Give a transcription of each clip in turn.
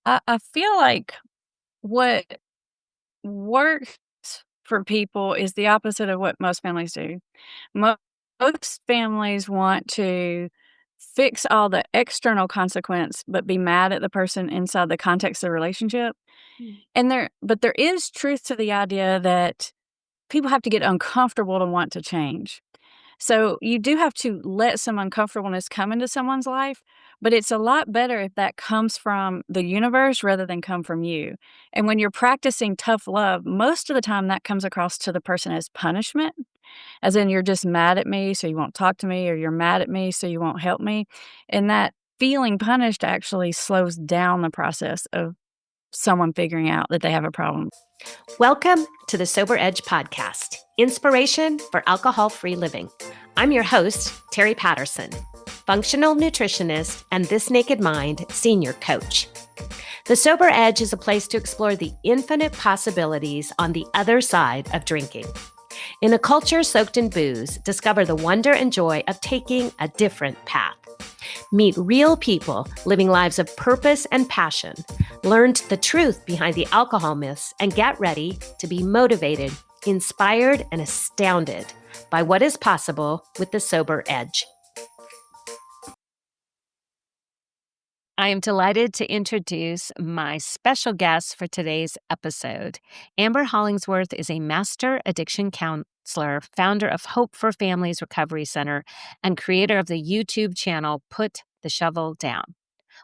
I feel like what works for people is the opposite of what most families do. Mo Most families want to fix all the external consequence, but be mad at the person inside the context of the relationship, and there is truth to the idea that people have to get uncomfortable to want to change. So you do have to let some uncomfortableness come into someone's life, but it's a lot better if that comes from the universe rather than come from you. And when you're practicing tough love, most of the time that comes across to the person as punishment, as in you're just mad at me, so you won't talk to me, or you're mad at me, so you won't help me. And that feeling punished actually slows down the process of someone figuring out that they have a problem. Welcome to the Sober Edge podcast, inspiration for alcohol-free living. I'm your host, Terry Patterson, functional nutritionist and This Naked Mind senior coach. The Sober Edge is a place to explore the infinite possibilities on the other side of drinking. In a culture soaked in booze, discover the wonder and joy of taking a different path. Meet real people living lives of purpose and passion. Learn the truth behind the alcohol myths and get ready to be motivated, inspired, and astounded by what is possible with the Sober Edge. I am delighted to introduce my special guest for today's episode. Amber Hollingsworth is a master addiction counselor, founder of Hope for Families Recovery Center, and creator of the YouTube channel Put the Shovel Down.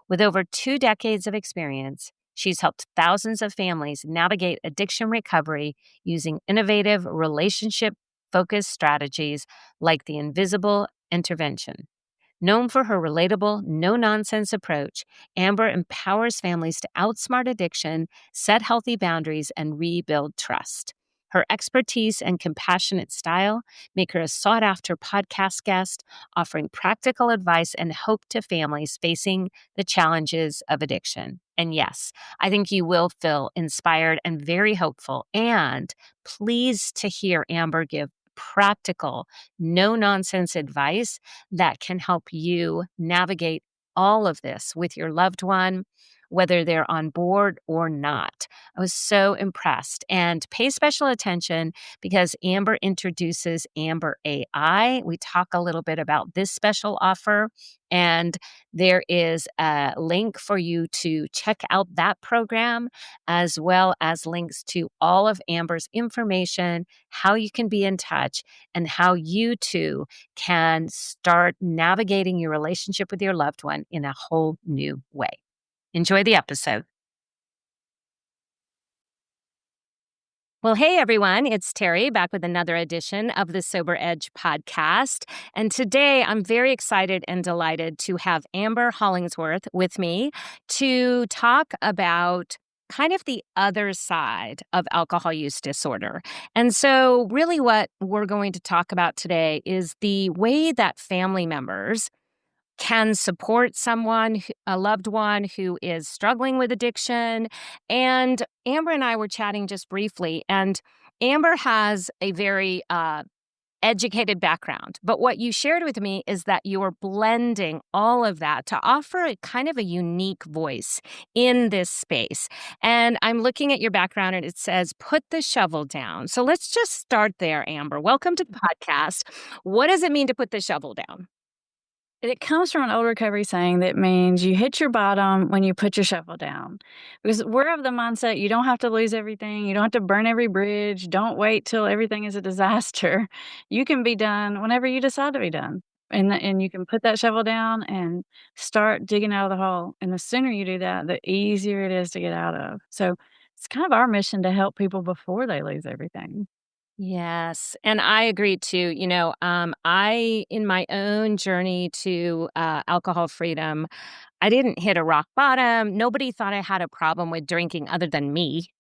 With over 2 decades of experience, she's helped thousands of families navigate addiction recovery using innovative relationship-focused strategies like the invisible intervention. Known for her relatable, no-nonsense approach, Amber empowers families to outsmart addiction, set healthy boundaries, and rebuild trust. Her expertise and compassionate style make her a sought-after podcast guest, offering practical advice and hope to families facing the challenges of addiction. And yes, I think you will feel inspired and very hopeful, and pleased to hear Amber give practical, no-nonsense advice that can help you navigate all of this with your loved one, whether they're on board or not. I was so impressed. And pay special attention because Amber introduces Amber AI. We talk a little bit about this special offer, and there is a link for you to check out that program, as well as links to all of Amber's information, how you can be in touch, and how you too can start navigating your relationship with your loved one in a whole new way. Enjoy the episode. Well, hey, everyone. It's Terry back with another edition of the Sober Edge podcast. And today I'm very excited and delighted to have Amber Hollingsworth with me to talk about kind of the other side of alcohol use disorder. And so really what we're going to talk about today is the way that family members can support someone, a loved one who is struggling with addiction. And Amber and I were chatting just briefly, and Amber has a very educated background. But what you shared with me is that you're blending all of that to offer a kind of a unique voice in this space. And I'm looking at your background and it says, put the shovel down. So let's just start there, Amber. Welcome to the podcast. What does it mean to put the shovel down? It comes from an old recovery saying that means you hit your bottom when you put your shovel down. Because we're of the mindset you don't have to lose everything, you don't have to burn every bridge, don't wait till everything is a disaster. You can be done whenever you decide to be done. And you can put that shovel down and start digging out of the hole. And the sooner you do that, the easier it is to get out of. So it's kind of our mission to help people before they lose everything. Yes. And I agree too. I, in my own journey to alcohol freedom, I didn't hit a rock bottom. Nobody thought I had a problem with drinking other than me.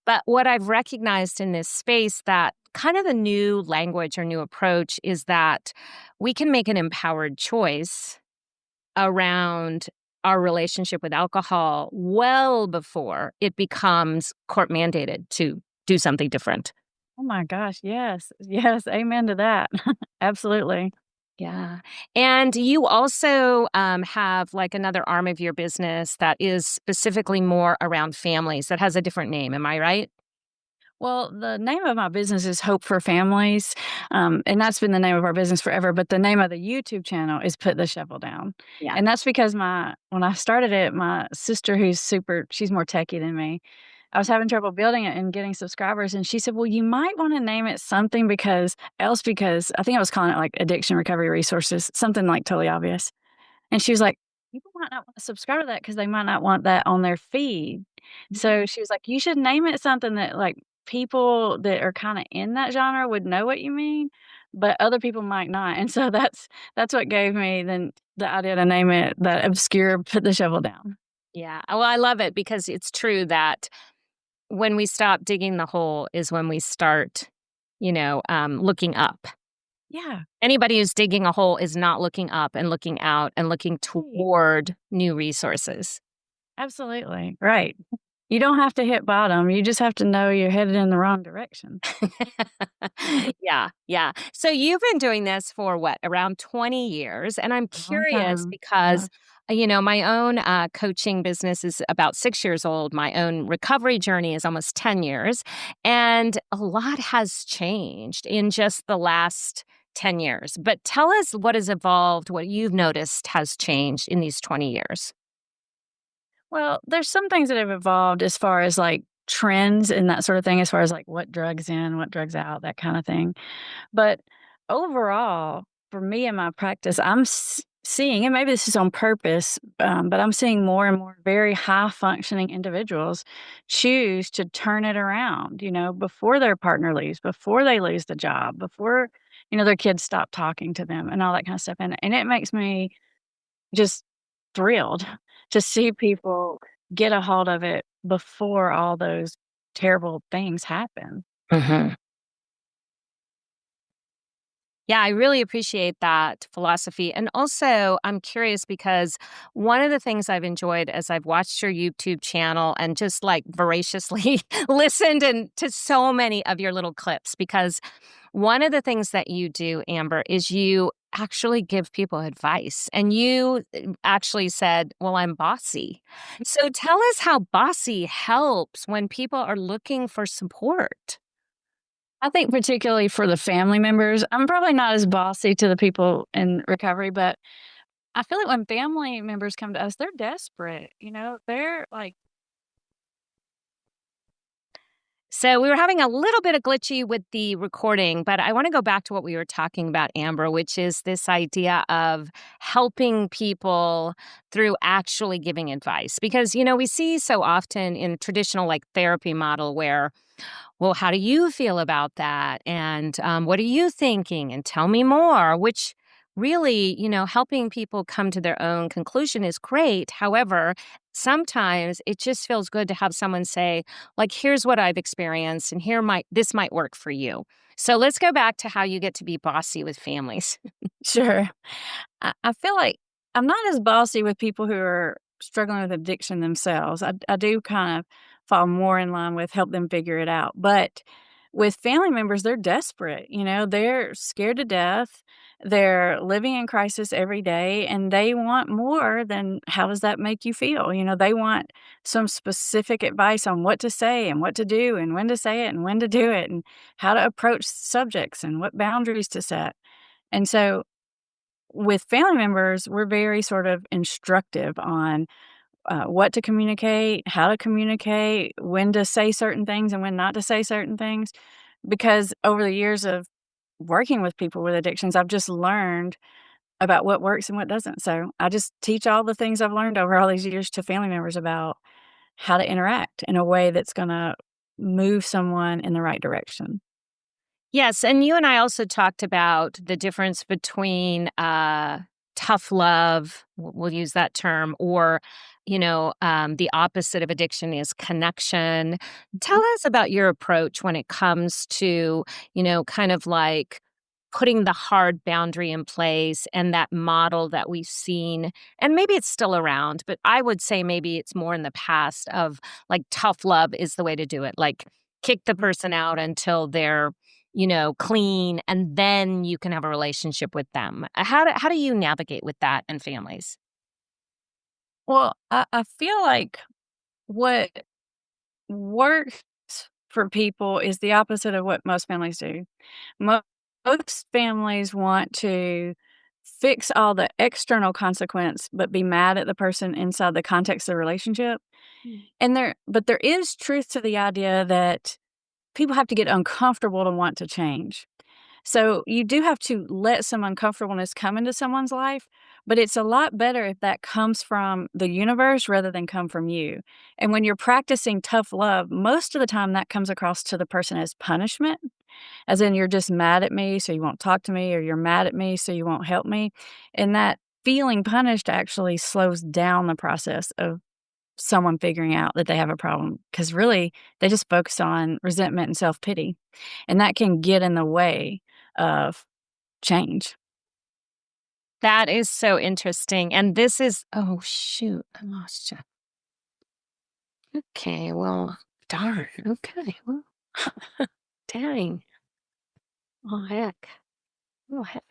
But what I've recognized in this space that kind of the new language or new approach is that we can make an empowered choice around our relationship with alcohol well before it becomes court mandated to do something different. Oh my gosh, yes. Yes, amen to that. Absolutely. Yeah. And you also have like another arm of your business that is specifically more around families that has a different name. Am I right? Well, the name of my business is Hope for Families, and that's been the name of our business forever, but the name of the YouTube channel is Put the Shovel Down, Yeah. and that's because my when I started it, my sister she's more techie than me, I was having trouble building it and getting subscribers, and she said, "Well, you might wanna name it something because" I think I was calling it, like, Addiction Recovery Resources, something, like, totally obvious. And she was like, "People might not wanna subscribe to that because they might not want that on their feed." So she was like, "You should name it something that, like, people that are kinda in that genre would know what you mean, but other people might not." And so that's what gave me the idea to name it that obscure "Put the Shovel Down." Yeah. Well, I love it because it's true that when we stop digging the hole is when we start, looking up. Yeah, Anybody who's digging a hole is not looking up and looking out and looking right. toward new resources. Absolutely, right. You don't have to hit bottom, you just have to know you're headed in the wrong direction. Yeah, yeah. So you've been doing this for what, around 20 years? And I'm Long curious time. Yeah. because, my own coaching business is about 6 years old. My own recovery journey is almost 10 years. And a lot has changed in just the last 10 years. But tell us what has evolved, what you've noticed has changed in these 20 years. Well, there's some things that have evolved as far as, like, trends and that sort of thing, as far as, like, what drugs in, what drugs out, that kinda thing. But overall, for me and my practice, seeing, and maybe this is on purpose, but I'm seeing more and more very high functioning individuals choose to turn it around, before their partner leaves, before they lose the job, before, their kids stop talking to them and all that kind of stuff. And it makes me just thrilled to see people get a hold of it before all those terrible things happen. Mhm. Yeah, I really appreciate that philosophy. And also, I'm curious because one of the things I've enjoyed as I've watched your YouTube channel and just like voraciously listened and to so many of your little clips, because one of the things that you do, Amber, is you actually give people advice. And you actually said, well, I'm bossy. So tell us how bossy helps when people are looking for support. I think particularly for the family members, I'm probably not as bossy to the people in recovery, but I feel like when family members come to us, they're desperate, they're like, So we were having a little bit of glitchy with the recording, but I want to go back to what we were talking about, Amber, which is this idea of helping people through actually giving advice. Because, we see so often in traditional like therapy model where, well, how do you feel about that? And what are you thinking? And tell me more, which really, helping people come to their own conclusion is great. However, sometimes it just feels good to have someone say, like, here's what I've experienced, and this might work for you. So let's go back to how you get to be bossy with families. sure. I feel like I'm not as bossy with people who are struggling with addiction themselves. I do kind of fall more in line with help them figure it out. But with family members, they're desperate. They're scared to death. They're living in crisis every day and they want more than how does that make you feel? They want some specific advice on what to say and what to do and when to say it and when to do it and how to approach subjects and what boundaries to set. And so with family members, we're very sort of instructive on what to communicate, how to communicate, when to say certain things and when not to say certain things. Because over the years of working with people with addictions, I've just learned about what works and what doesn't. So I just teach all the things I've learned over all these years to family members about how to interact in a way that's going to move someone in the right direction. Yes, and you and I also talked about the difference between tough love, we'll use that term, or the opposite of addiction is connection. Tell us about your approach when it comes to kind of like putting the hard boundary in place and that model that we've seen, and maybe it's still around, but I would say maybe it's more in the past of like tough love is the way to do it, like kick the person out until they're clean, and then you can have a relationship with them. How do you navigate with that in families? Well, I feel like what works for people is the opposite of what most families do. Mo Most families want to fix all the external consequence, but be mad at the person inside the context of the relationship, and there is truth to the idea that people have to get uncomfortable to want to change. So you do have to let some uncomfortableness come into someone's life, but it's a lot better if that comes from the universe rather than come from you. And when you're practicing tough love, most of the time that comes across to the person as punishment, as in you're just mad at me, so you won't talk to me, or you're mad at me, so you won't help me. And that feeling punished actually slows down the process of someone figuring out that they have a problem because really they just focus on resentment and self pity. And that can get in the way of change. That is so interesting. And this is, oh, shoot, I lost you. Okay, well, darn. Okay, well, dang. Oh, heck. Oh, heck.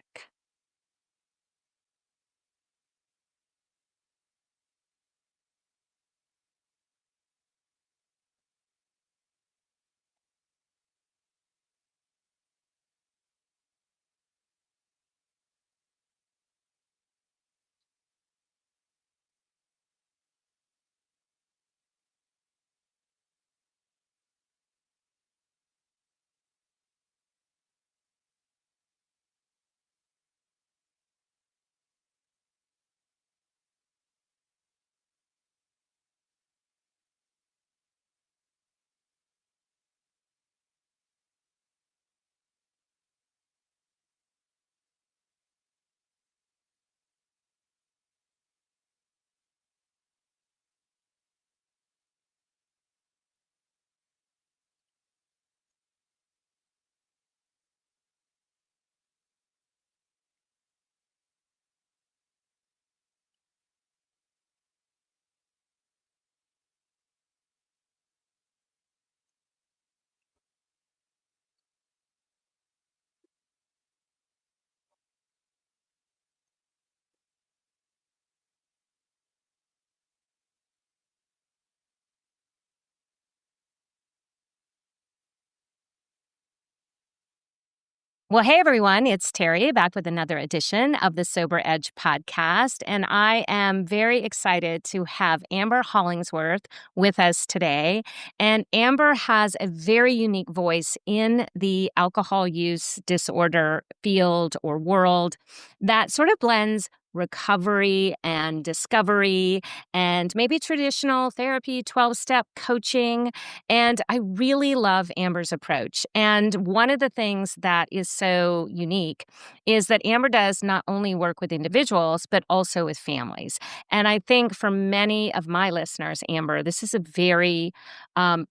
Well, hey everyone, it's Terry back with another edition of the Sober Edge podcast. And I am very excited to have Amber Hollingsworth with us today. And Amber has a very unique voice in the alcohol use disorder field or world that sort of blends recovery and discovery and maybe traditional therapy, 12-step coaching. And I really love Amber's approach. And one of the things that is so unique is that Amber does not only work with individuals, but also with families. And I think for many of my listeners, Amber, this is a very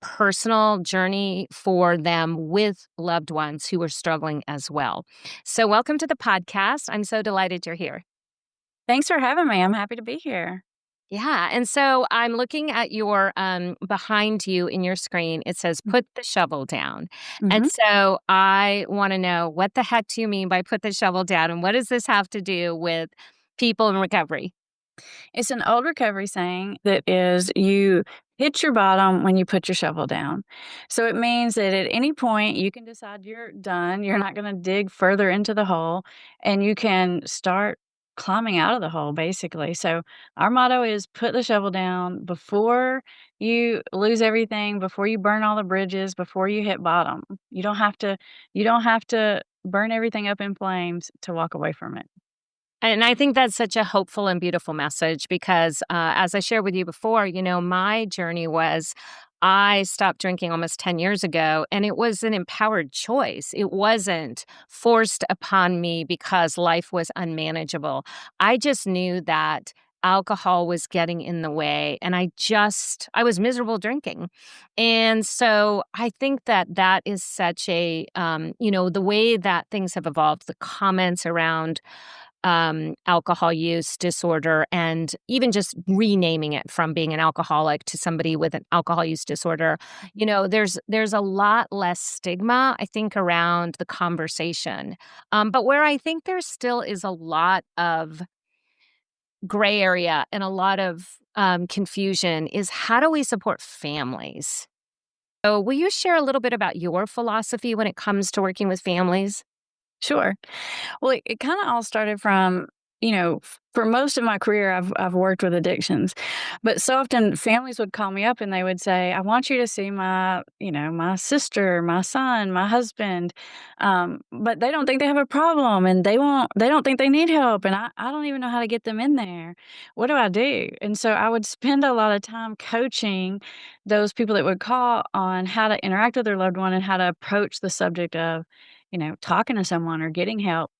personal journey for them with loved ones who are struggling as well. So, welcome to the podcast. I'm so delighted you're here. Thanks for having me. I'm happy to be here. Yeah. And so I'm looking at your behind you in your screen. It says put the shovel down. And Mhm. so I want to know, what the heck do you mean by put the shovel down? And what does this have to do with people in recovery? It's an old recovery saying that is you hit your bottom when you put your shovel down. So it means that at any point you can decide you're done, you're not gonna dig further into the hole, and you can start climbing out of the hole basically. So our motto is put the shovel down before you lose everything, before you burn all the bridges, before you hit bottom. You don't have to burn everything up in flames to walk away from it. And I think that's such a hopeful and beautiful message because, as I shared with you before, my journey was I stopped drinking almost 10 years ago, and it was an empowered choice. It wasn't forced upon me because life was unmanageable. I just knew that alcohol was getting in the way, and I was miserable drinking. And so I think that that is such the way that things have evolved, the comments around alcohol use disorder, and even just renaming it from being an alcoholic to somebody with an alcohol use disorder, there's a lot less stigma, I think, around the conversation. But where I think there still is a lot of gray area and a lot of confusion is, how do we support families? So, will you share a little bit about your philosophy when it comes to working with families? Sure. Well, it kinda all started from, for most of my career, I've worked with addictions, but so often families would call me up and they would say, "I want you to see my sister, my son, my husband," but they don't think they have a problem, and they don't think they need help, and I don't even know how to get them in there. What do I do? And so I would spend a lot of time coaching those people that would call on how to interact with their loved one and how to approach the subject of, talking to someone or getting help.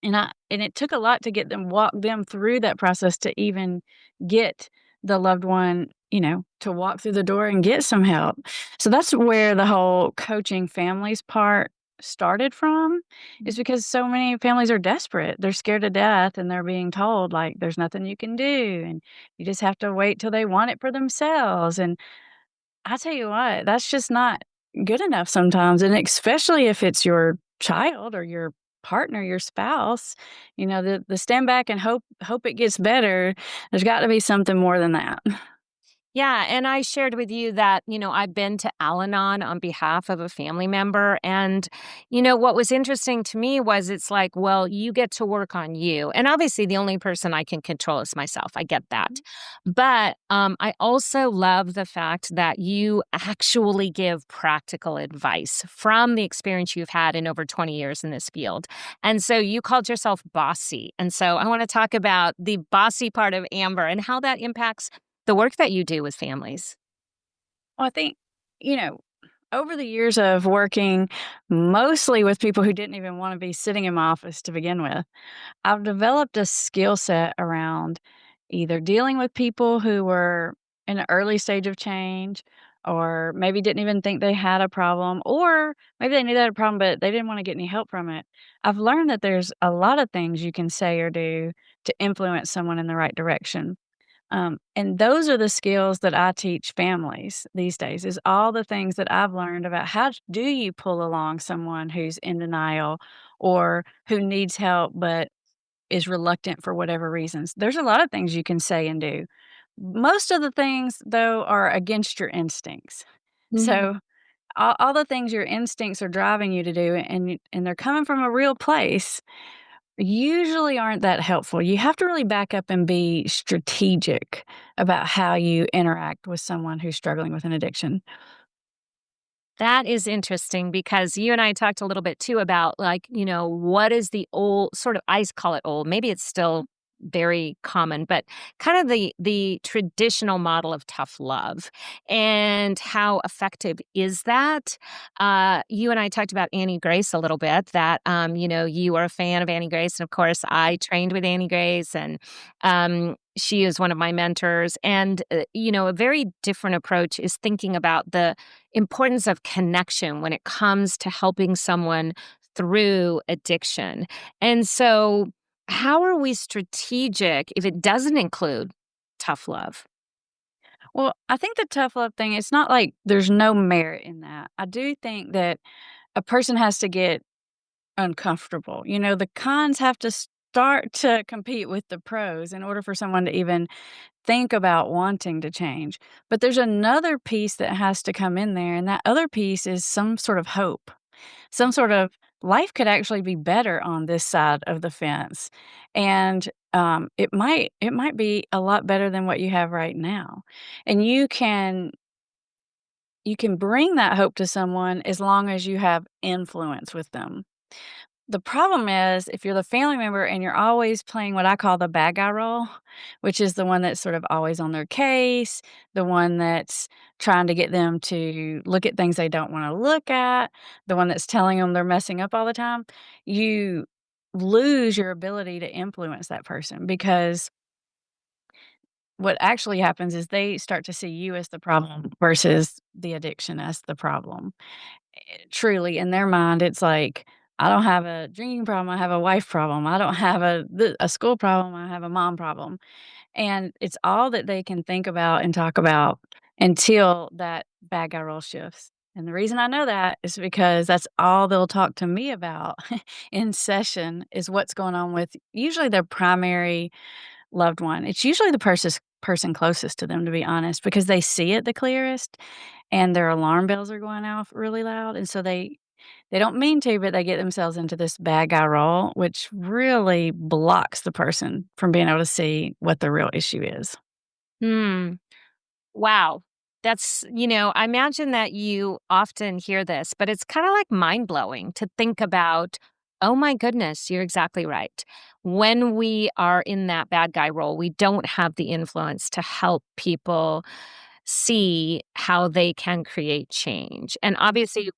And it took a lot to get them walk them through that process to even get the loved one, to walk through the door and get some help. So that's where the whole coaching families part started from, is because so many families are desperate. They're scared to death and they're being told like there's nothing you can do and you just have to wait till they want it for themselves. And I tell you what, that's just not good enough sometimes, and especially if it's your child or your partner, your spouse, the stand back and hope it gets better. There's got to be something more than that. Yeah, and I shared with you that, I've been to Al-Anon on behalf of a family member. And, what was interesting to me was, it's like, well, you get to work on you. And obviously, the only person I can control is myself. I get that. But I also love the fact that you actually give practical advice from the experience you've had in over 20 years in this field. And so you called yourself bossy. And so I want to talk about the bossy part of Amber and how that impacts the work that you do with families. Well, I think, you know, over the years of working mostly with people who didn't even want to be sitting in my office to begin with, I've developed a skill set around either dealing with people who were in an early stage of change or maybe didn't even think they had a problem, or maybe they knew they had a problem, but they didn't want to get any help from it. I've learned that there's a lot of things you can say or do to influence someone in the right direction. And those are the skills that I teach families these days, is all the things that I've learned about how do you pull along someone who's in denial or who needs help but is reluctant for whatever reasons. There's a lot of things you can say and do. Most of the things, though, are against your instincts. Mhm. So all the things your instincts are driving you to do, and they're coming from a real place, usually aren't that helpful. You have to really back up and be strategic about how you interact with someone who's struggling with an addiction. That is interesting because you and I talked a little bit too about, like, what is the old sort of, I call it old, maybe it's still very common, but kind of the traditional model of tough love, and how effective is that? You and I talked about Annie Grace a little bit, that you are a fan of Annie Grace, and of course I trained with Annie Grace, and she is one of my mentors. And a very different approach is thinking about the importance of connection when it comes to helping someone through addiction. And so, how are we strategic if it doesn't include tough love? Well, I think the tough love thing, it's not like there's no merit in that. I do think that a person has to get uncomfortable. The cons have to start to compete with the pros in order for someone to even think about wanting to change. But there's another piece that has to come in there, and that other piece is some sort of hope. Some sort of life could actually be better on this side of the fence. And it might be a lot better than what you have right now. And you can bring that hope to someone as long as you have influence with them. The problem is if you're the family member and you're always playing what I call the bad guy role, which is the one that's sort of always on their case, the one that's trying to get them to look at things they don't want to look at, the one that's telling them they're messing up all the time, you lose your ability to influence that person, because what actually happens is they start to see you as the problem versus the addiction as the problem. Truly, in their mind, it's like, I don't have a drinking problem, I have a wife problem. I don't have a school problem, I have a mom problem. And it's all that they can think about and talk about until that bad guy role shifts. And the reason I know that is because that's all they'll talk to me about in session is what's going on with usually their primary loved one. It's usually the person closest to them, to be honest, because they see it the clearest and their alarm bells are going off really loud. And so they don't mean to, but they get themselves into this bad guy role, which really blocks the person from being able to see what the real issue is. Hmm. Wow. I imagine that you often hear this, but it's kind of like mind blowing to think about. Oh my goodness, you're exactly right. When we are in that bad guy role, we don't have the influence to help people see how they can create change. And obviously,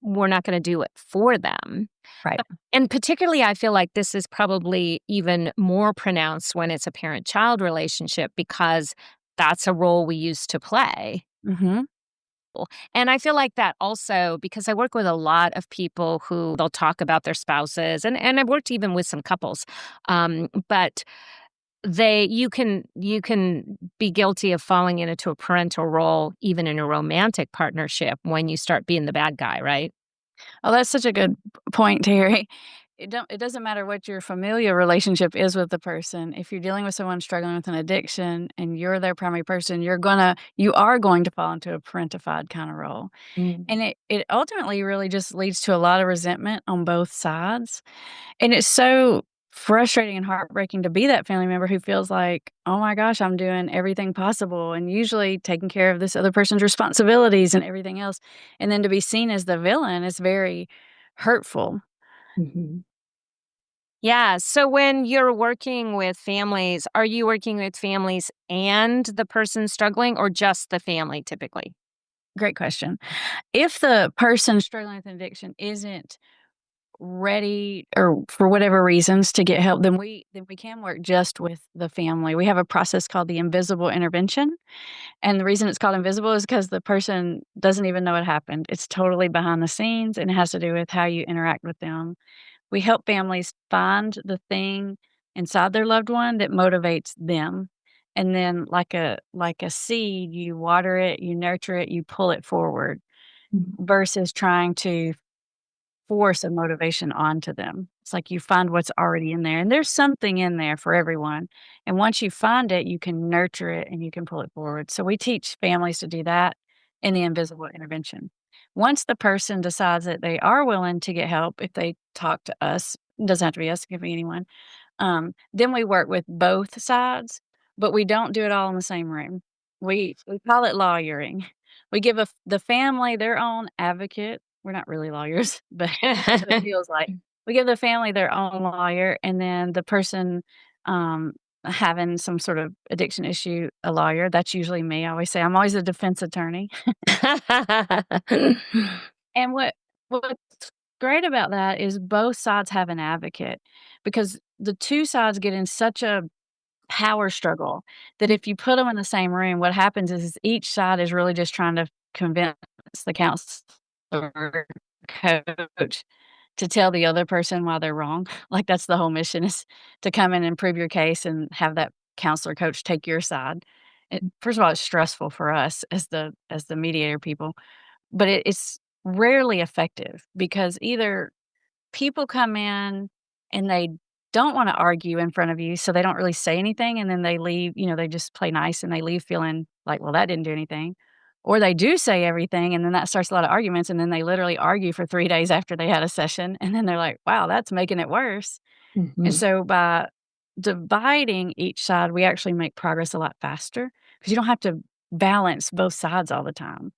we're not going to do it for them. Right. And particularly, I feel like this is probably even more pronounced when it's a parent child relationship because that's a role we used to play. Mhm. And I feel like that also because I work with a lot of people who they'll talk about their spouses, and I've worked even with some couples, but you can be guilty of falling into a parental role even in a romantic partnership when you start being the bad guy, right? Oh, that's such a good point, Terry. It doesn't matter what your familial relationship is with the person. If you're dealing with someone struggling with an addiction and you're their primary person, you are going to fall into a parentified kind of role. Mm. And it ultimately really just leads to a lot of resentment on both sides. And it's so frustrating and heartbreaking to be that family member who feels like, "Oh my gosh, I'm doing everything possible and usually taking care of this other person's responsibilities and everything else." And then to be seen as the villain is very hurtful. Mhm. Yeah. So when you're working with families, are you working with families and the person struggling or just the family typically? Great question. If the person struggling with an addiction isn't ready or for whatever reasons to get help, then we can work just with the family. We have a process called the invisible intervention. And the reason it's called invisible is because the person doesn't even know it happened. It's totally behind the scenes and it has to do with how you interact with them. We help families find the thing inside their loved one that motivates them. And then like a seed, you water it, you nurture it, you pull it forward Mhm. versus trying to force a motivation onto them. It's like you find what's already in there, and there's something in there for everyone. And once you find it, you can nurture it and you can pull it forward. So we teach families to do that in the invisible intervention. Once the person decides that they are willing to get help, if they talk to us, it doesn't have to be us, it can be anyone. Then we work with both sides, but we don't do it all in the same room. We call it lawyering. We give the family their own advocate. We're not really lawyers, but that's what it feels like. We give the family their own lawyer, and then the person having some sort of addiction issue, a lawyer. That's usually me. I always say I'm always a defense attorney. And what's great about that is both sides have an advocate because the 2 sides get in such a power struggle that if you put them in the same room, what happens is each side is really just trying to convince the counselor coach to tell the other person why they're wrong. Like, that's the whole mission is to come in and prove your case and have that counselor coach take your side. First of all, it's stressful for us as the mediator people, but it's rarely effective because either people come in and they don't wanna argue in front of you, so they don't really say anything, and then they leave, they just play nice and they leave feeling like, "Well, that didn't do anything." Or they do say everything, and then that starts a lot of arguments, and then they literally argue for 3 days after they had a session, and then they're like, "Wow, that's making it worse." And Mhm. so by dividing each side, we actually make progress a lot faster because you don't have to balance both sides all the time.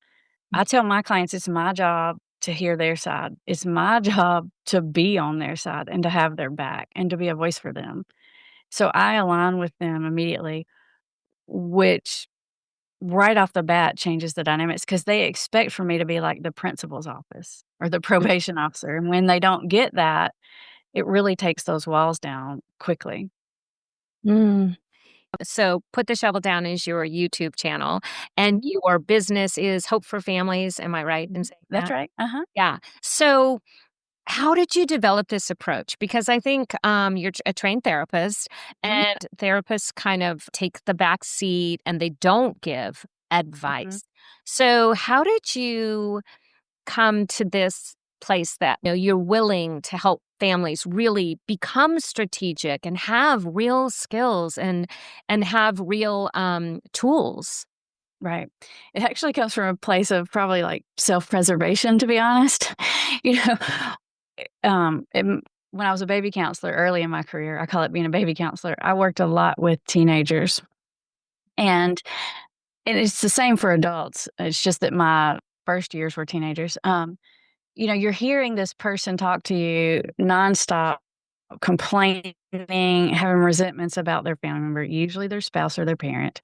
I tell my clients it's my job to hear their side. It's my job to be on their side and to have their back and to be a voice for them. So I align with them immediately, which right off the bat changes the dynamics because they expect for me to be like the principal's office or the probation officer. And when they don't get that, it really takes those walls down quickly. Mm. So, Put the Shovel Down is your YouTube channel, and Mhm. your business is Hope for Families. Am I right in saying That's that? right. Uh huh. Yeah. So, How did you develop this approach? Because I think you're a trained therapist, Mhm, and therapists kind of take the back seat and they don't give mhm. advice. So, how did you come to this place that you're willing to help families really become strategic and have real skills and have real tools? Right. It actually comes from a place of probably, like, self-preservation, to be honest. You know, when I was a baby counselor early in my career, I call it being a baby counselor, I worked a lot with teenagers, and it's the same for adults. It's just that my first years were teenagers. You're hearing this person talk to you nonstop, complaining, having resentments about their family member, usually their spouse or their parent,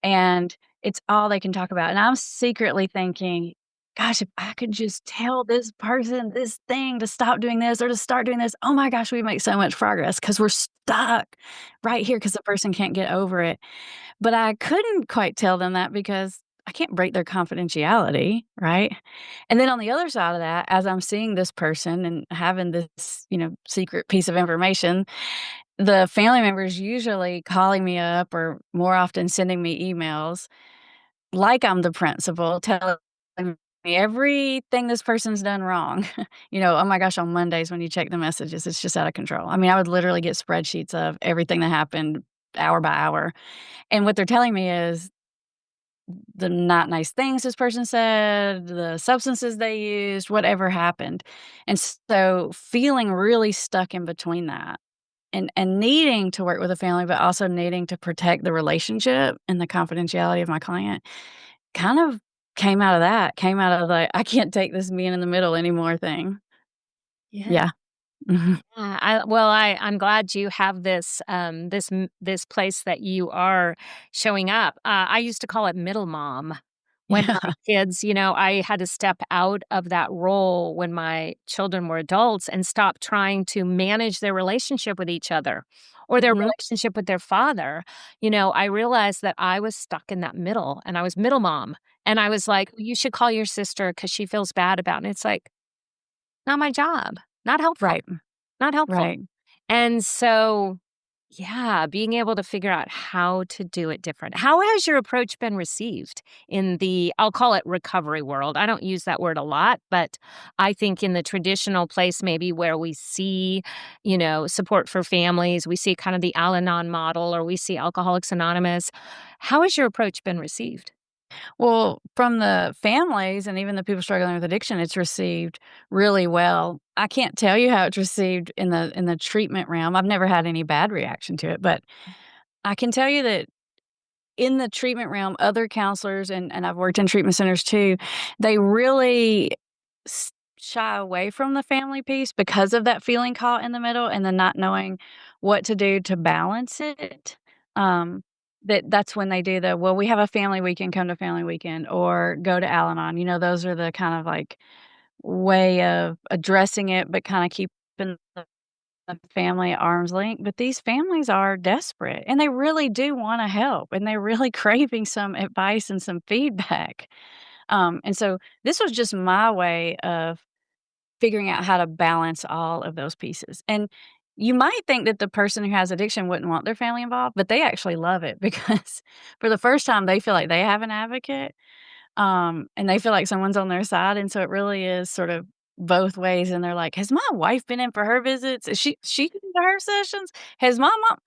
and it's all they can talk about, and I'm secretly thinking, "Gosh, if I could just tell this person this thing to stop doing this or to start doing this, oh my gosh, we make so much progress because 'cause we're stuck right here because the person can't get over it." But I couldn't quite tell them that because I can't break their confidentiality, right? And then on the other side of that, as I'm seeing this person and having this, secret piece of information, the family members usually calling me up or more often sending me emails like I'm the principal, telling me everything this person's done wrong. Oh my gosh, on Mondays when you check the messages, it's just out of control. I mean, I would literally get spreadsheets of everything that happened hour by hour. And what they're telling me is the not nice things this person said, the substances they used, whatever happened. And so feeling really stuck in between that and needing to work with a family, but also needing to protect the relationship and the confidentiality of my client kind of came out of the I can't take this being in the middle anymore thing. Yeah. Yeah. Mhm. I'm glad you have this place that you are showing up. I used to call it middle mom when my Yeah. kids, I had to step out of that role when my children were adults and stop trying to manage their relationship with each other or their Mhm. relationship with their father. I realized that I was stuck in that middle and I was middle mom. And I was like, you should call your sister because she feels bad about it. And it's like, not my job, not helpful. Right. Not helpful. Right. And so, yeah, being able to figure out how to do it different. How has your approach been received in the, I'll call it recovery world? I don't use that word a lot, but I think in the traditional place, maybe where we see, support for families, we see kind of the Al Anon model or we see Alcoholics Anonymous. How has your approach been received? Well, from the families and even the people struggling with addiction, it's received really well. I can't tell you how it's received in the treatment realm. I've never had any bad reaction to it, but I can tell you that in the treatment realm, other counselors and I've worked in treatment centers too, they really shy away from the family piece because of that feeling caught in the middle and then not knowing what to do to balance it. Um, that's when they do the, well, we have a family weekend, come to family weekend or go to Al-Anon. Those are the kind of like way of addressing it, but kind of keeping the family at arm's length. But these families are desperate and they really do want to help and they're really craving some advice and some feedback. And so this was just my way of figuring out how to balance all of those pieces. And you might think that the person who has addiction wouldn't want their family involved, but they actually love it because for the first time they feel like they have an advocate, and they feel like someone's on their side, and so it really is sort of both ways, and they're like, "Has my wife been in for her visits? Is she been to her sessions? Has my mom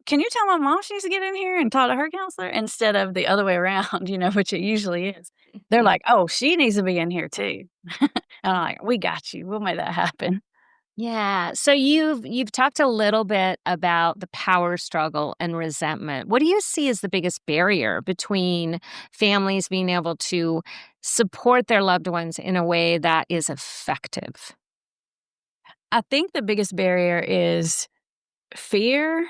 can you tell my mom she needs to get in here and talk to her counselor?" Instead of the other way around, which it usually is. They're like, "Oh, she needs to be in here too." And I'm like, "We got you. We'll make that happen." Yeah. So you've talked a little bit about the power struggle and resentment. What do you see as the biggest barrier between families being able to support their loved ones in a way that is effective? I think the biggest barrier is fear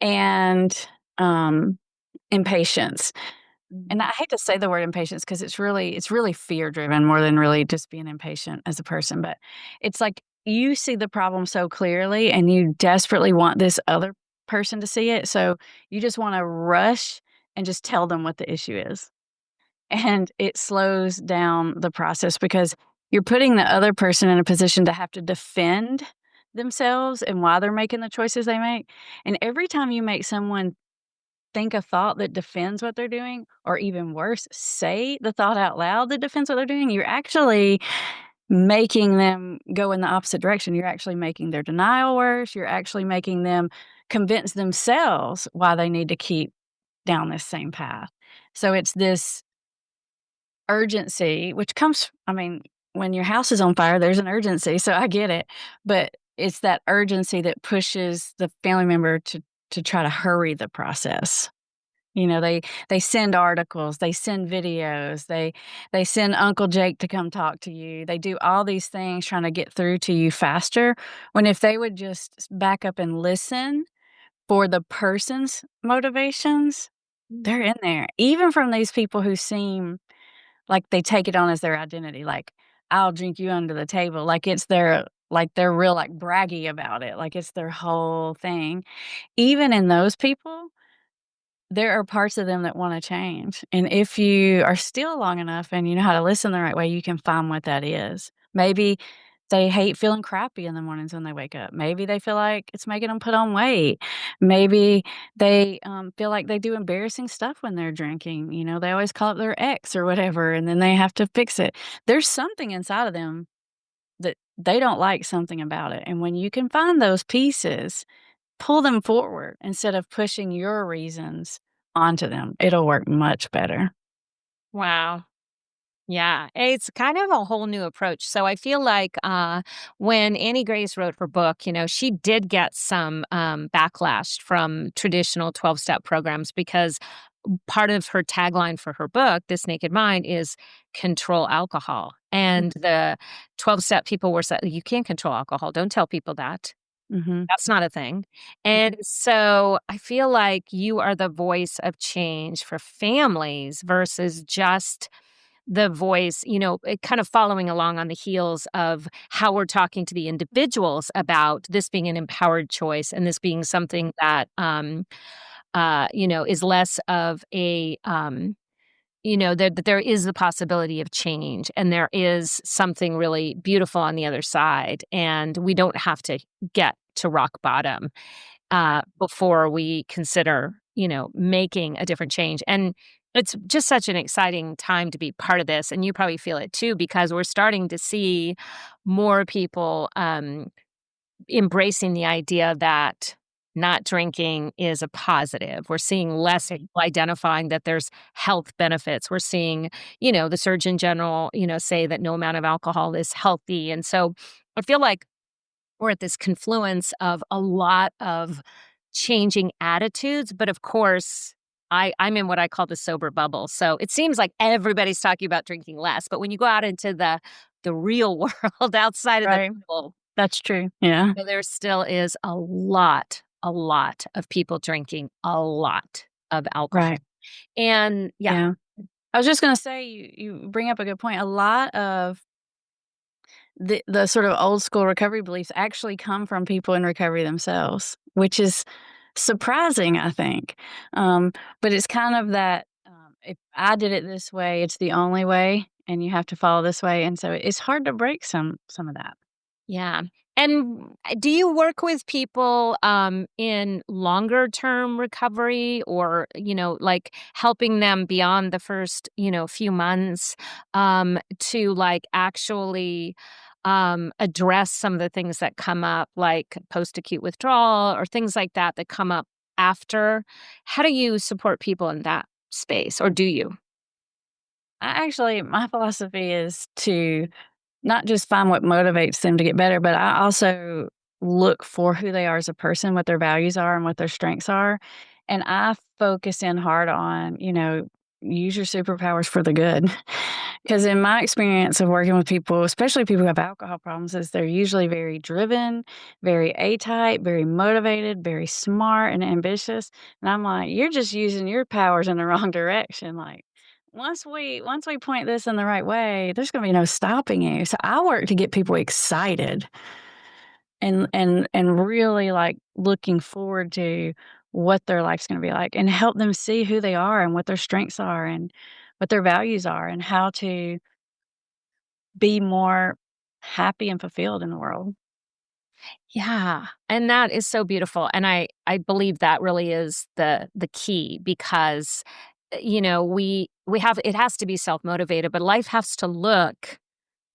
and, um, impatience. And Mhm. I hate to say the word impatience because it's really fear driven more than really just being impatient as a person, but it's like you see the problem so clearly and you desperately want this other person to see it, so you just wanna rush and just tell them what the issue is. And it slows down the process because you're putting the other person in a position to have to defend themselves and why they're making the choices they make. And every time you make someone think a thought that defends what they're doing, or even worse, say the thought out loud that defends what they're doing, you're actually making them go in the opposite direction. You're actually making their denial worse. You're actually making them convince themselves why they need to keep down this same path. So it's this urgency, which comes, I mean, when your house is on fire, there's an urgency, so I get it. But it's that urgency that pushes the family member to try to hurry the process. You know, they send articles, they send videos, they send Uncle Jake to come talk to you. They do all these things trying to get through to you faster, when if they would just back up and listen for the person's motivations, they're in there. Even from these people who seem like they take it on as their identity, like, "I'll drink you under the table," like it's their like they're real, like, braggy about it, like it's their whole thing. Even in those people, there are parts of them that wanna change, and if you are still long enough and you know how to listen the right way, you can find what that is. Maybe they hate feeling crappy in the mornings when they wake up. Maybe they feel like it's making them put on weight. Maybe they, feel like they do embarrassing stuff when they're drinking, you know, they always call up their ex or whatever, and then they have to fix it. There's something inside of them that they don't like something about it, and when you can find those pieces, pull them forward instead of pushing your reasons onto them. It'll work much better. Wow. Yeah, it's kind of a whole new approach. So I feel like when Annie Grace wrote her book, she did get some backlash from traditional 12-step programs because part of her tagline for her book, This Naked Mind, is control alcohol. And the 12-step people were saying, you can't control alcohol. Don't tell people that. Mhm. That's not a thing. And so I feel like you are the voice of change for families versus just the voice, kind of following along on the heels of how we're talking to the individuals about this being an empowered choice and this being something that, is less of a, that there is the possibility of change and there is something really beautiful on the other side. And we don't have to get to rock bottom before we consider, making a different change. And it's just such an exciting time to be part of this. And you probably feel it too, because we're starting to see more people embracing the idea that not drinking is a positive. We're seeing less people identifying that there's health benefits. We're seeing, the Surgeon General, say that no amount of alcohol is healthy. And so I feel like we're at this confluence of a lot of changing attitudes, but of course, I'm in what I call the sober bubble. So it seems like everybody's talking about drinking less, but when you go out into the real world outside of the Right. bubble, That's true. Yeah. there still is a lot of people drinking a lot of alcohol. Right. And yeah, Yeah. I was just gonna say you bring up a good point. A lot of the sort of old school recovery beliefs actually come from people in recovery themselves, which is surprising, I think. But it's kind of that, if I did it this way, it's the only way, and you have to follow this way, and so it's hard to break some of that. yeah. And do you work with people in longer term recovery or, like helping them beyond the first, few months to like actually address some of the things that come up, like post acute withdrawal or things like that that come up after? How do you support people in that space, or do you? My philosophy is to not just find what motivates them to get better, but I also look for who they are as a person, what their values are, and what their strengths are. And I focus in hard on, use your superpowers for the good. Because in my experience of working with people, especially people who have alcohol problems, is they're usually very driven, very A type, very motivated, very smart and ambitious. And I'm like, you're just using your powers in the wrong direction. Like, once we point this in the right way, there's gonna be no stopping you. So I work to get people excited and really, like, looking forward to what their life's gonna be like and help them see who they are and what their strengths are and what their values are and how to be more happy and fulfilled in the world. Yeah, and that is so beautiful, and I believe that really is the key because, we have it has to be self-motivated, but life has to look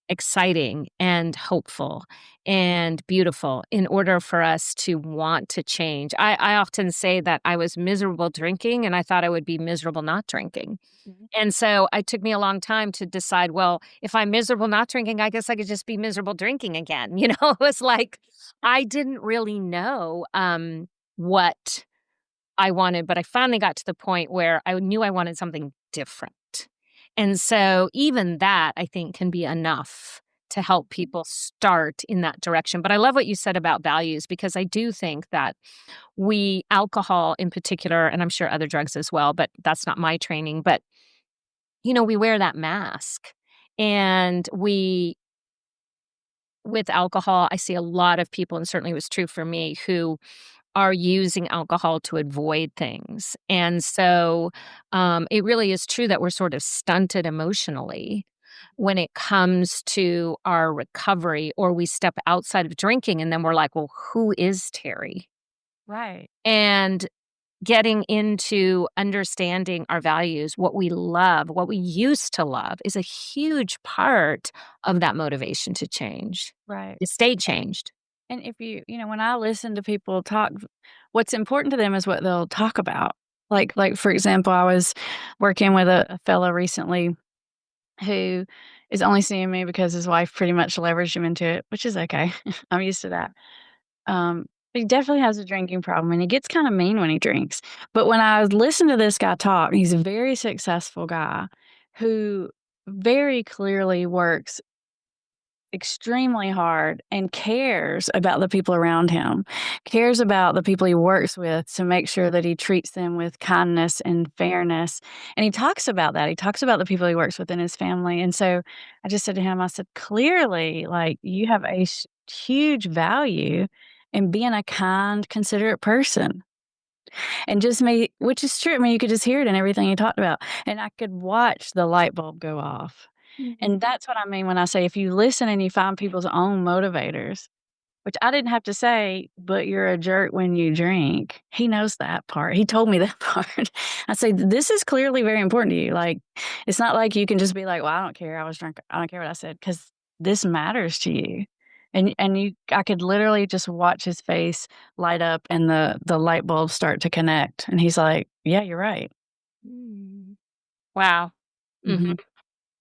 exciting and hopeful and beautiful in order for us to want to change. I often say that I was miserable drinking, and I thought I would be miserable not drinking. Mhm. And so it took me a long time to decide, well, if I'm miserable not drinking, I guess I could just be miserable drinking again. It was like I didn't really know what I wanted, but I finally got to the point where I knew I wanted something different. And so even that I think can be enough to help people start in that direction. But I love what you said about values because I do think that alcohol in particular, and I'm sure other drugs as well, but that's not my training, but we wear that mask. And with alcohol, I see a lot of people, and certainly it was true for me, who are using alcohol to avoid things. And so it really is true that we're sort of stunted emotionally when it comes to our recovery, or we step outside of drinking and then we're like, well, who is Terry? Right, And getting into understanding our values, what we love, what we used to love is a huge part of that motivation to change, right. to stay changed. And if when I listen to people talk, what's important to them is what they'll talk about. Like for example, I was working with a fellow recently who is only seeing me because his wife pretty much leveraged him into it, which is okay. I'm used to that. He definitely has a drinking problem, and he gets kinda mean when he drinks. But when I listen to this guy talk, he's a very successful guy who very clearly works extremely hard and cares about the people around him, cares about the people he works with to make sure that he treats them with kindness and fairness, and he talks about that, he talks about the people he works with in his family, and so I just said to him, I said, "Clearly, like, you have a huge value in being a kind, considerate person." And just me, which is true, I mean, you could just hear it in everything he talked about, and I could watch the light bulb go off. Mhm. And that's what I mean when I say if you listen and you find people's own motivators, which I didn't have to say, "But you're a jerk when you drink." He knows that part. He told me that part. I say, "This is clearly very important to you." Like, it's not like you can just be like, "Well, I don't care. I was drunk. I don't care what I said," because this matters to you. And I could literally just watch his face light up and the light bulbs start to connect, and he's like, "Yeah, you're right." Mm. Wow. Mhm. Mhm.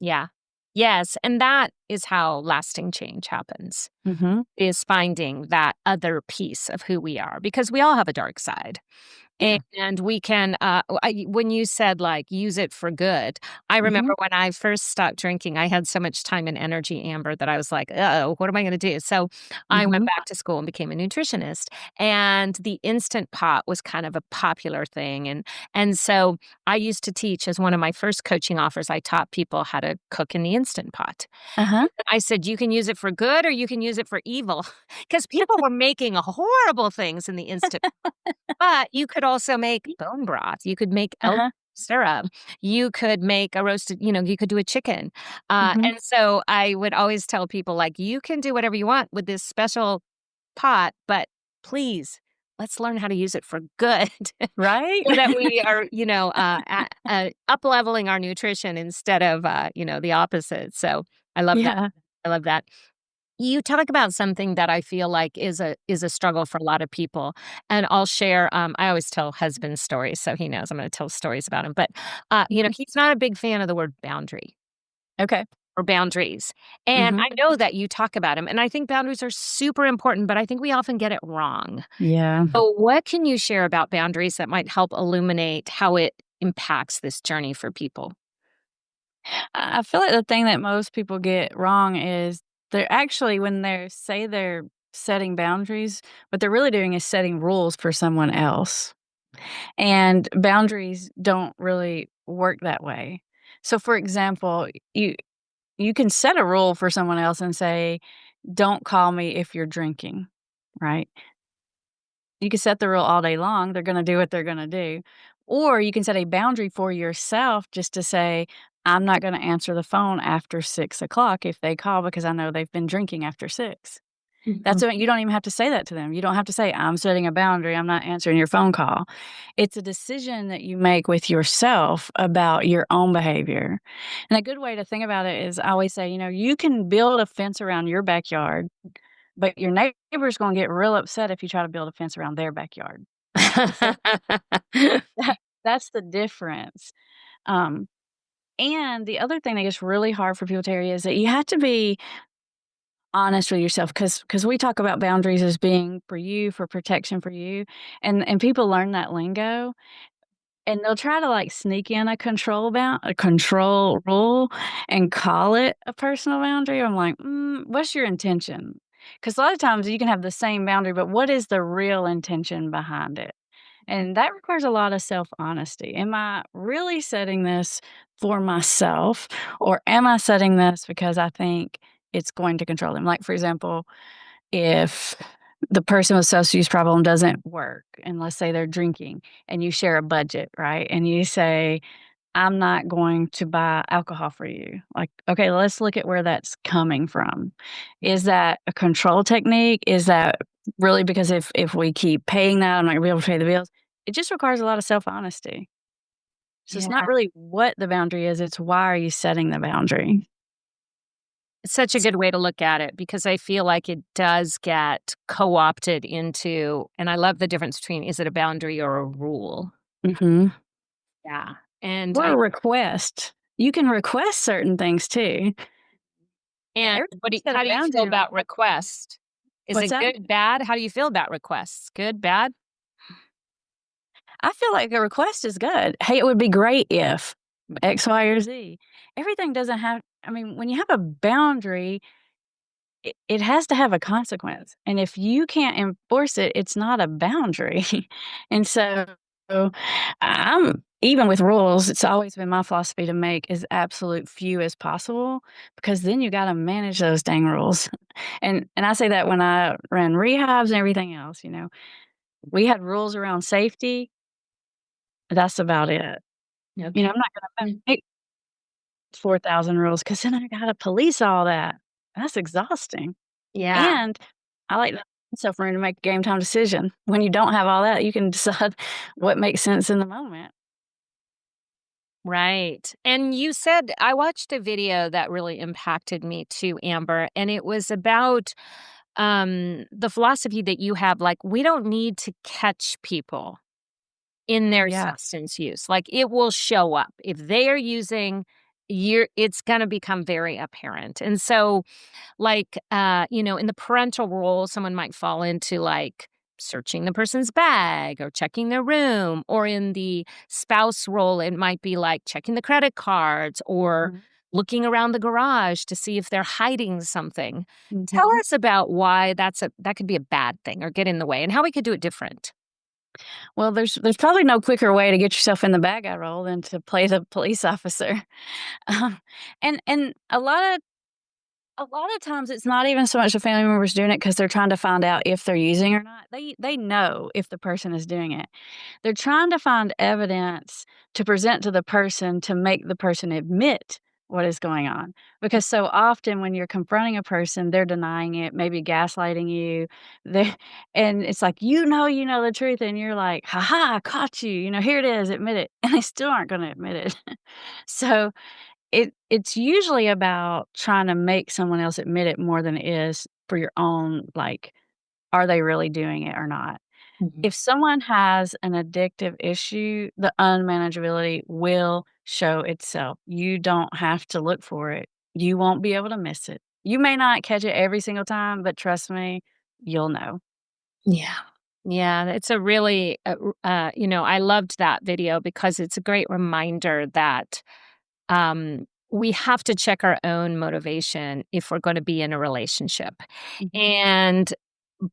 Yeah. Yes, and that is how lasting change happens, Mhm. is finding that other piece of who we are, because we all have a dark side. Yeah. And we can, when you said, like, use it for good, I Mhm. remember when I first stopped drinking, I had so much time and energy, Amber, that I was like, "Uh-oh, what am I gonna do?" So, I went Mhm. back to school and became a nutritionist, and the Instant Pot was kind of a popular thing, and so I used to teach as one of my first coaching offers, I taught people how to cook in the Instant Pot. Uh-huh. I said, "You can use it for good or you can use it for evil," because people were making horrible things in the Instant, but you could also make bone broth, you could make elk Uh-huh. syrup, you could make a roasted, you could do a chicken, Mhm. and so I would always tell people, like, "You can do whatever you want with this special pot, but please, let's learn how to use it for good." Right? So that we are, up-leveling our nutrition instead of, the opposite, so I love that. Yeah. I love that. You talk about something that I feel like is a struggle for a lot of people, and I'll share, I always tell husband stories, so he knows I'm gonna tell stories about him, but, he's not a big fan of the word boundary Okay. or boundaries, and Mhm. I know that you talk about them, and I think boundaries are super important, but I think we often get it wrong. Yeah. So what can you share about boundaries that might help illuminate how it impacts this journey for people? I feel like the thing that most people get wrong is they're actually when they're setting boundaries, what they're really doing is setting rules for someone else, and boundaries don't really work that way. So, for example, you can set a rule for someone else and say, "Don't call me if you're drinking," right? You can set the rule all day long, they're gonna do what they're gonna do. Or you can set a boundary for yourself just to say, I'm not gonna answer the phone after 6 o'clock if they call because I know they've been drinking after 6. That's Mhm. what you don't even have to say that to them. You don't have to say, "I'm setting a boundary, I'm not answering your phone call." It's a decision that you make with yourself about your own behavior. And a good way to think about it is I always say, you can build a fence around your backyard, but your neighbor's gonna get real upset if you try to build a fence around their backyard. So that's the difference. Um, and the other thing that gets really hard for people, Terry, is that you have to be honest with yourself because we talk about boundaries as being for you, for protection for you, and people learn that lingo, and they'll try to, like, sneak in a control rule and call it a personal boundary. I'm like, what's your intention? Because a lot of times you can have the same boundary, but what is the real intention behind it? And that requires a lot of self-honesty. Am I really setting this for myself, or am I setting this because I think it's going to control them? Like, for example, if the person with substance use problem doesn't work, and let's say they're drinking, and you share a budget, right? And you say, I'm not going to buy alcohol for you. Like, okay, let's look at where that's coming from. Is that a control technique? Is that really because if we keep paying that, I'm not gonna be able to pay the bills? It just requires a lot of self-honesty. So it's not Yeah. really what the boundary is, it's why are you setting the boundary? It's such a good way to look at it because I feel like it does get co-opted into and I love the difference between is it a boundary or a rule? Mhm. Yeah. And Or a I request. You can request certain things too. and what do Everybody you set a how do you feel boundary around about request? Is what's it that? good, bad? How do you feel about requests? Good, bad? I feel like a request is good. "Hey, it would be great if Mhm. X, Y, or Z." Everything doesn't have I mean, when you have a boundary, it has to have a consequence, and if you can't enforce it, it's not a boundary. And so, I'm even with rules, it's always been my philosophy to make as absolute few as possible because then you gotta manage those dang rules. And I say that when I ran rehabs and everything else, we had rules around safety, that's about it. Okay. I'm not gonna Mm. make 4,000 rules because then I gotta police all that. That's exhausting. Yeah. And I like to myself room to make a game time decision. When you don't have all that, you can decide what makes sense in the moment. Right. And you said I watched a video that really impacted me too, Amber, and it was about the philosophy that you have like we don't need to catch people in their Yeah. substance use. Like it will show up. If they are using you're it's going to become very apparent. And so like, in the parental role, someone might fall into like searching the person's bag or checking their room. Or in the spouse role, it might be like checking the credit cards or Mhm. looking around the garage to see if they're hiding something. Tell Mhm. us about why that could be a bad thing or get in the way and how we could do it different. Well, there's probably no quicker way to get yourself in the bad guy role than to play the police officer. Um, and a lot of times it's not even so much the family members doing it because 'cause they're trying to find out if they're using or not. They know if the person is doing it. They're trying to find evidence to present to the person to make the person admit what is going on. Because so often when you're confronting a person, they're denying it, maybe gaslighting you. They and it's like, you know the truth, and you're like, "Ha ha, I caught you. Here it is, admit it." And they still aren't gonna admit it. So it's usually about trying to make someone else admit it more than it is for your own, like, are they really doing it or not? Mhm. If someone has an addictive issue, the unmanageability will show itself. You don't have to look for it. You won't be able to miss it. You may not catch it every single time, but trust me, you'll know. Yeah. Yeah, it's a really, I loved that video because it's a great reminder that we have to check our own motivation if we're going to be in a relationship. Mhm. And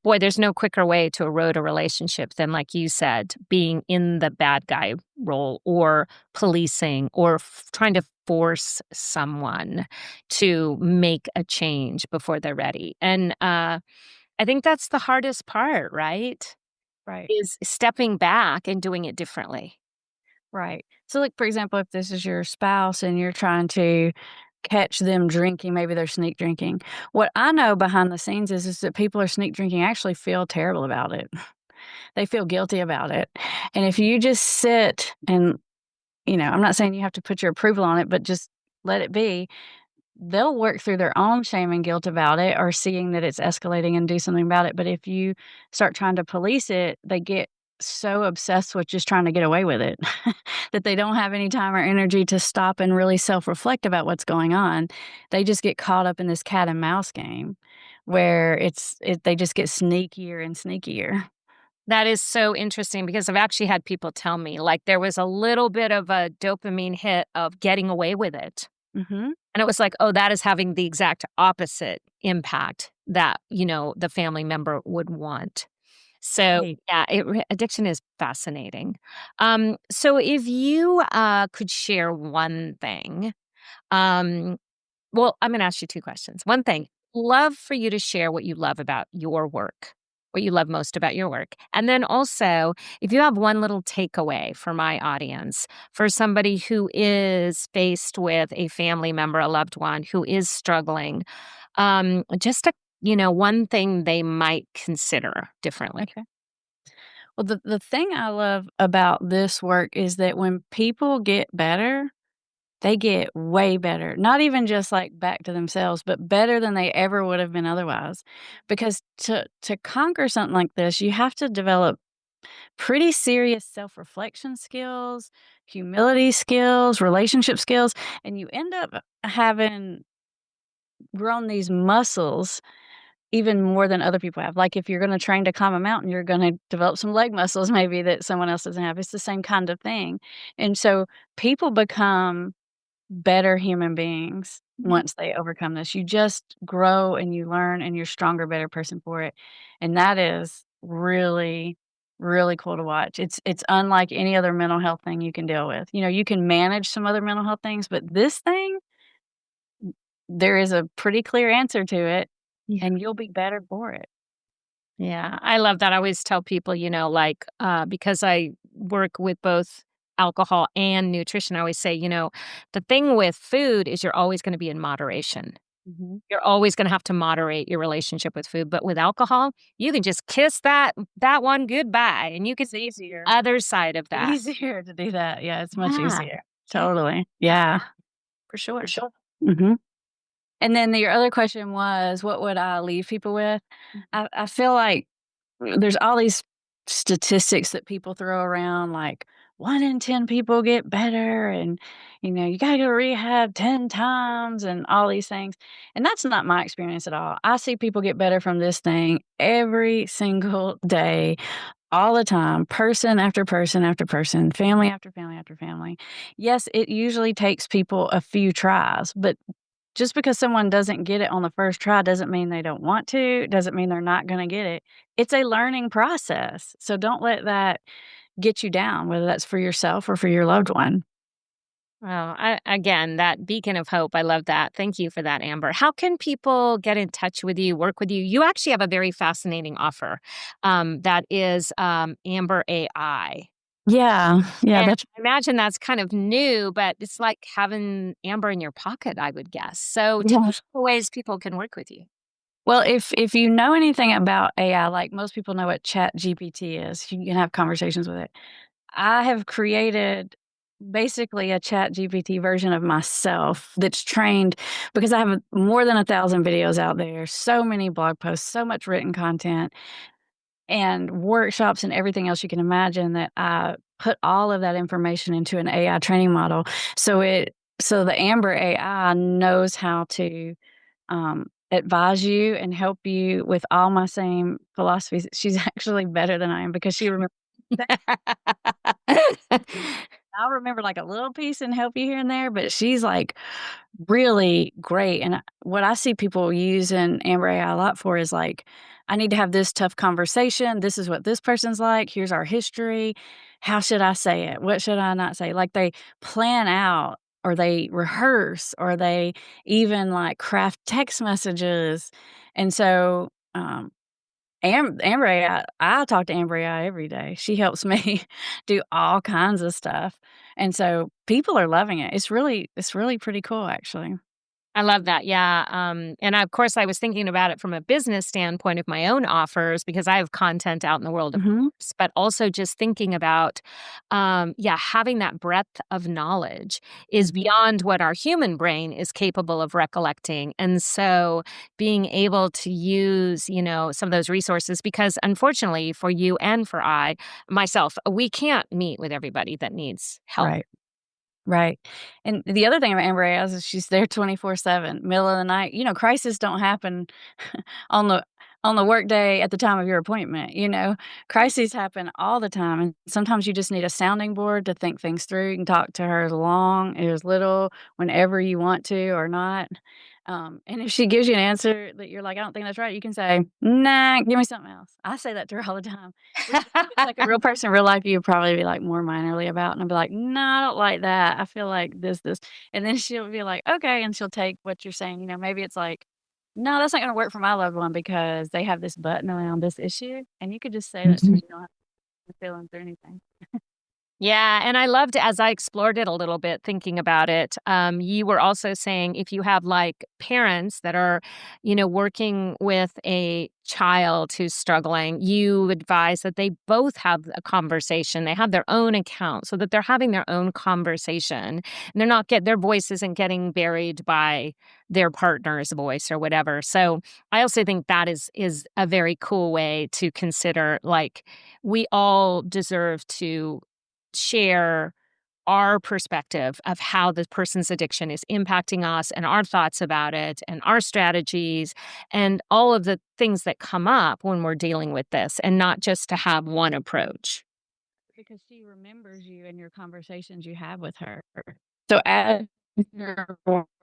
boy, there's no quicker way to erode a relationship than, like you said, being in the bad guy role or policing or trying to force someone to make a change before they're ready. And I think that's the hardest part, right? Right. Is stepping back and doing it differently. Right. So, like, for example, if this is your spouse and you're trying to catch them drinking, maybe they're sneak drinking. What I know behind the scenes is that people are sneak drinking actually feel terrible about it. They feel guilty about it. And if you just sit and, I'm not saying you have to put your approval on it, but just let it be, they'll work through their own shame and guilt about it or seeing that it's escalating and do something about it. But if you start trying to police it, they get so obsessed with just trying to get away with it that they don't have any time or energy to stop and really self reflect about what's going on. They just get caught up in this cat and mouse game where they just get sneakier and sneakier. That is so interesting because I've actually had people tell me, like, there was a little bit of a dopamine hit of getting away with it. Hmm. And it was like, oh, that is having the exact opposite impact that, the family member would want. So, Right. yeah, addiction is fascinating. So if you could share one thing, um, well, I'm gonna ask you 2 questions. One thing, love for you to share what you love about your work, what you love most about your work. And then also, if you have one little takeaway for my audience, for somebody who is faced with a family member, a loved one who is struggling, just one thing they might consider differently. Okay. Well, the thing I love about this work is that when people get better, they get way better. Not even just, like, back to themselves, but better than they ever would have been otherwise. Because to conquer something like this, you have to develop pretty serious self-reflection skills, humility skills, relationship skills, and you end up having grown these muscles even more than other people have. Like, if you're gonna train to climb a mountain, you're gonna develop some leg muscles maybe that someone else doesn't have. It's the same kind of thing. And so people become better human beings Mhm. once they overcome this. You just grow and you learn and you're stronger, better person for it. And that is really, really cool to watch. It's unlike any other mental health thing you can deal with. You can manage some other mental health things, but this thing, there is a pretty clear answer to it, Yeah. and you'll be better for it. Yeah, I love that. I always tell people, like, because I work with both alcohol and nutrition, I always say, the thing with food is you're always going to be in moderation. Mhm. You're always going to have to moderate your relationship with food. But with alcohol, you can just kiss that one goodbye, and you can It's see easier. the other side of that. Easier to do that. Yeah, it's much Yeah, easier. yeah, Totally. Yeah. for sure. Mhm. And then your other question was, what would I leave people with? Mhm. I feel like there's all these statistics that people throw around, like 1 in 10 people get better, and you gotta go to rehab 10 times, and all these things. And that's not my experience at all. I see people get better from this thing every single day, all the time, person after person after person, family after family after family. Yes, it usually takes people a few tries, but just because someone doesn't get it on the first try doesn't mean they don't want to, doesn't mean they're not gonna get it. It's a learning process, so don't let that get you down, whether that's for yourself or for your loved one. Well, again, that beacon of hope, I love that. Thank you for that, Amber. How can people get in touch with you, work with you? You actually have a very fascinating offer that is Amber AI. Yeah, yeah, And that's I imagine that's kind of new, but it's like having Amber in your pocket, I would guess. So tell yeah. us the ways people can work with you. Well, if you know anything about AI, like most people know what ChatGPT is, you can have conversations with it. I have created basically a ChatGPT version of myself that's trained because I have more than 1,000 videos out there, so many blog posts, so much written content, and workshops and everything else you can imagine that I put all of that information into an AI training model. So the Amber AI knows how to advise you and help you with all my same philosophies. She's actually better than I am because she remembers. I'll remember like a little piece and help you here and there, but she's like really great. And what I see people using Amber AI a lot for is like, I need to have this tough conversation. This is what this person's like. Here's our history. How should I say it? What should I not say? Like they plan out or they rehearse or they even like craft text messages. And so, Amber AI, I talk to Amber AI every day. She helps me do all kinds of stuff. And so people are loving it. It's really pretty cool, actually. I love that. Yeah. And of course, I was thinking about it from a business standpoint of my own offers because I have content out in the world, of Mhm. course, but also just thinking about, yeah, having that breadth of knowledge is Mhm. beyond what our human brain is capable of recollecting. And so being able to use, some of those resources, because unfortunately for you and for myself, we can't meet with everybody that needs help. Right. Right. And the other thing about Amber Reyes is she's there 24/7, middle of the night. Crises don't happen on the workday at the time of your appointment. Crises happen all the time, and sometimes you just need a sounding board to think things through. You can talk to her as long, as little, whenever you want to or not. And if she gives you an answer that you're like, "I don't think that's right," you can say, "Nah, give me something else." I say that to her all the time, which if it was like a real person in real life, you'd probably be, like, more minorly about, and I'd be like, "No, I don't like that. I feel like this," and then she'll be like, "Okay," and she'll take what you're saying. Maybe it's like, "No, that's not gonna work for my loved one because they have this button around this issue," and you could just say that to her. Mhm. You don't have to feel them through anything. Yeah, and I loved as I explored it a little bit, thinking about it. You were also saying if you have like parents that are, working with a child who's struggling, you advise that they both have a conversation. They have their own account so that they're having their own conversation. And they're not their voice isn't getting buried by their partner's voice or whatever. So I also think that is a very cool way to consider like we all deserve to share our perspective of how the person's addiction is impacting us and our thoughts about it and our strategies and all of the things that come up when we're dealing with this and not just to have one approach. Because she remembers you and your conversations you have with her. So as you're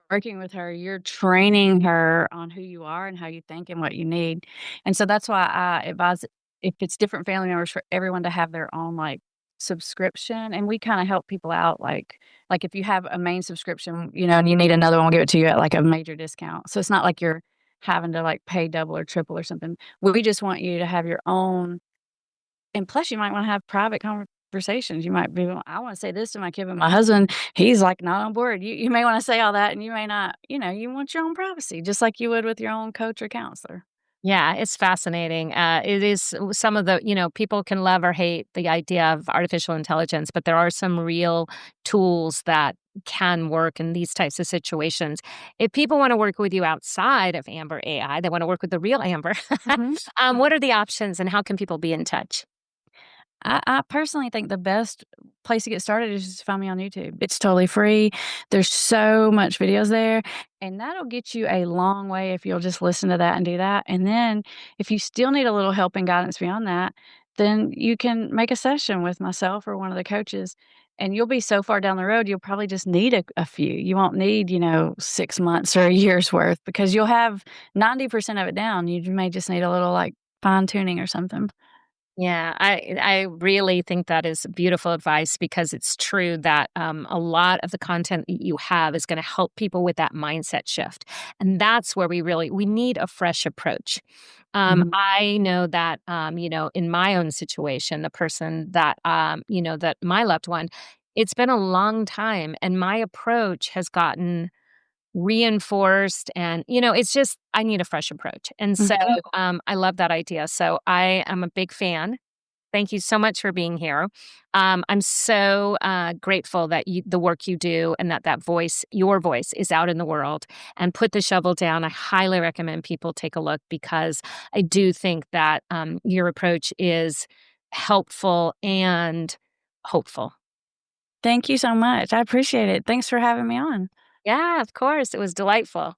working with her, you're training her on who you are and how you think and what you need. And so that's why I advise if it's different family members for everyone to have their own like subscription. And we kind of help people out like if you have a main subscription, and you need another one, we'll give it to you at like a major discount. So it's not like you're having to like pay double or triple or something. We just want you to have your own, and plus, you might wanna have private conversations. You might be, "Well, I wanna say this to my kid, but my husband, he's, like, not on board." You may wanna say all that, and you may not, you want your own privacy, just like you would with your own coach or counselor. Yeah, it's fascinating. It is some of the, people can love or hate the idea of artificial intelligence, but there are some real tools that can work in these types of situations. If people want to work with you outside of Amber AI, they want to work with the real Amber. Mhm. What are the options and how can people be in touch? I personally think the best place to get started is just to find me on YouTube. It's totally free. There's so much videos there, and that'll get you a long way if you'll just listen to that and do that. And then if you still need a little help and guidance beyond that, then you can make a session with myself or one of the coaches, and you'll be so far down the road, you'll probably just need a few. You won't need, 6 months or a year's worth because you'll have 90% of it down. You may just need a little like fine tuning or something. Yeah, I really think that is beautiful advice because it's true that a lot of the content that you have is going to help people with that mindset shift, and that's where we need a fresh approach. Mhm. I know that in my own situation, the person that that my loved one, it's been a long time, and my approach has gotten reinforced and it's just I need a fresh approach. And so Mhm. I love that idea. So I am a big fan. Thank you so much for being here. I'm so grateful that the work you do and that voice, your voice, is out in the world. And put the shovel down. I highly recommend people take a look because I do think that your approach is helpful and hopeful. Thank you so much. I appreciate it. Thanks for having me on. Yeah, of course. It was delightful.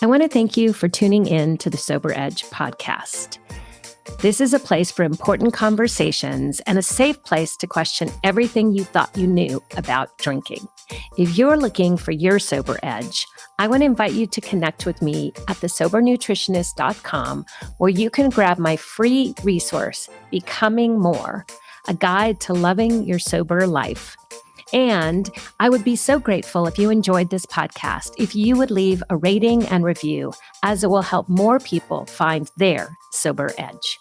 I want to thank you for tuning in to the Sober Edge podcast. This is a place for important conversations and a safe place to question everything you thought you knew about drinking. If you're looking for your sober edge, I want to invite you to connect with me at thesobernutritionist.com, where you can grab my free resource, Becoming More, a guide to loving your sober life. And I would be so grateful if you enjoyed this podcast, if you would leave a rating and review, as it will help more people find their sober edge.